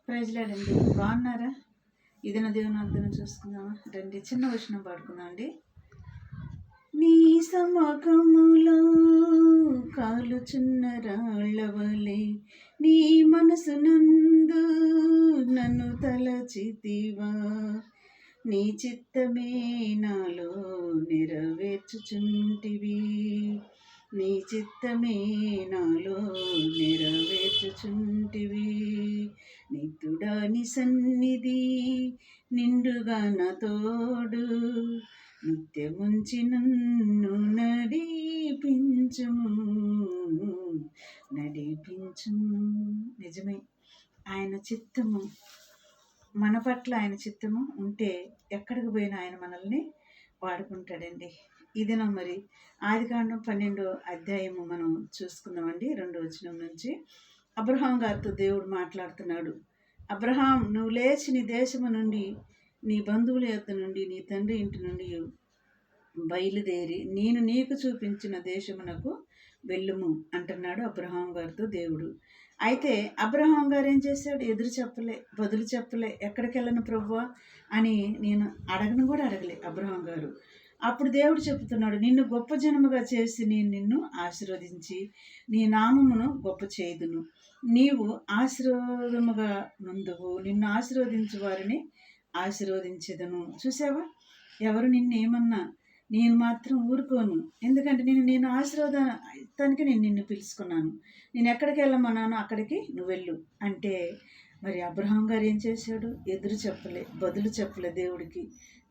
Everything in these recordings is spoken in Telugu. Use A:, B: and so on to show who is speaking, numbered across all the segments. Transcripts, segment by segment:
A: ప్రైజ్లాడండి. బాగున్నారా? ఇదన దేవుని అర్థం చూసుకుందామా రండి. చిన్న వచనం పాడుకుందాం అండి. నీ సమకములో కాలుచున్న రాళ్ళవలే నీ మనసునందు నన్ను తలచితివా, నీ చిత్తమే నాలో నెరవేర్చుచుంటివి, నీ చిత్తమే నాలో నెరవేర్చుచుంటివి. నిత్యుడా నీ సన్నిధి నిండుగా నా తోడు, నిత్యముంచి నన్ను నడిపించుము. నిజమే, ఆయన చిత్తము మన పట్ల, ఆయన చిత్తము ఉంటే ఎక్కడికి పోయినా ఆయన మనల్ని వాడుకుంటాడండి. ఇది మరి ఆదికాండం 12వ అధ్యాయము మనం చూసుకుందామండి. 2వ వచనం నుంచి. అబ్రహాం గారితో దేవుడు మాట్లాడుతున్నాడు. అబ్రహాం, నువ్వు లేచి నీ దేశము నుండి, నీ బంధువుల యొద్ద నుండి, నీ తండ్రి ఇంటి నుండి బయలుదేరి నేను నీకు చూపించిన దేశమునకు వెళ్ళుము అంటున్నాడు అబ్రహాం గారితో దేవుడు. అయితే అబ్రహాం గారు ఏం చేశాడు? ఎదురు చెప్పలే, బదులు చెప్పలే. ఎక్కడికి వెళ్ళను ప్రభువా అని నేను అడగను కూడా అడగలే అబ్రహాం గారు. అప్పుడు దేవుడు చెప్తున్నాడు, నిన్ను గొప్ప జనముగా చేసి నేను నిన్ను ఆశీర్వదించి నీ నామమును గొప్ప చేయుదును, నీవు ఆశీర్వాదముగా నుందువు, నిన్ను ఆశీర్వదించు వారిని ఆశీర్వదించెదను. చూసావా, ఎవరు నిన్నేమన్నా నేను మాత్రం ఊరుకోను. ఎందుకంటే నేను ఆశీర్వాదానికి నేను నిన్ను పిలుచుకున్నాను. నేను ఎక్కడికి వెళ్ళమన్నానో అక్కడికి నువ్వు వెళ్ళు అంటే, మరి అబ్రహాం గారు ఏం చేశాడు? ఎదురు చెప్పలే, బదులు చెప్పలే దేవుడికి.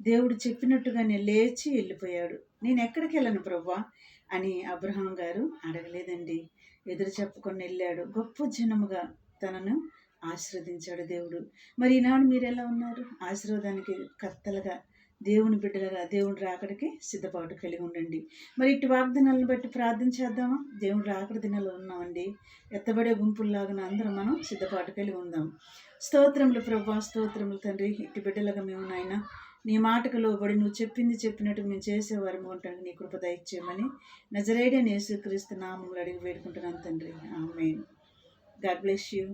A: దేవుడు చెప్పినట్టుగానే లేచి వెళ్ళిపోయాడు. నేను ఎక్కడికి వెళ్ళను ప్రభువా అని అబ్రహాం గారు అడగలేదండి. ఎదురు చెప్పుకొని వెళ్ళాడు. గొప్ప జనముగా తనను ఆశీర్వదించాడు దేవుడు. మరి ఈనాడు మీరు ఎలా ఉన్నారు? ఆశీర్వాదానికి కర్తలుగా, దేవుని బిడ్డలుగా, దేవుని రాకడికి సిద్ధపాటు కలిగి ఉండండి. మరి ఇటు వాగ్దానాలను బట్టి ప్రార్థన చేద్దామా? దేవుని రాకడి దినాలు ఉన్నామండి. ఎత్తబడే గుంపుల్లాగా అందరం మనం సిద్ధపాటు కలిగి ఉందాం. స్తోత్రములు ప్రభా, స్తోత్రములు తండ్రి. ఇటు బిడ్డలుగా మేము నాయన నీ మాటకు లోబడి నువ్వు చెప్పినట్టు మేము చేసేవారు ఉంటానికి నీ కృప దయచేయమని నజరేయుడైన యేసుక్రీస్తు నామములో అడిగి వేడుకుంటున్నాను తండ్రి. ఆమేన్. God bless you.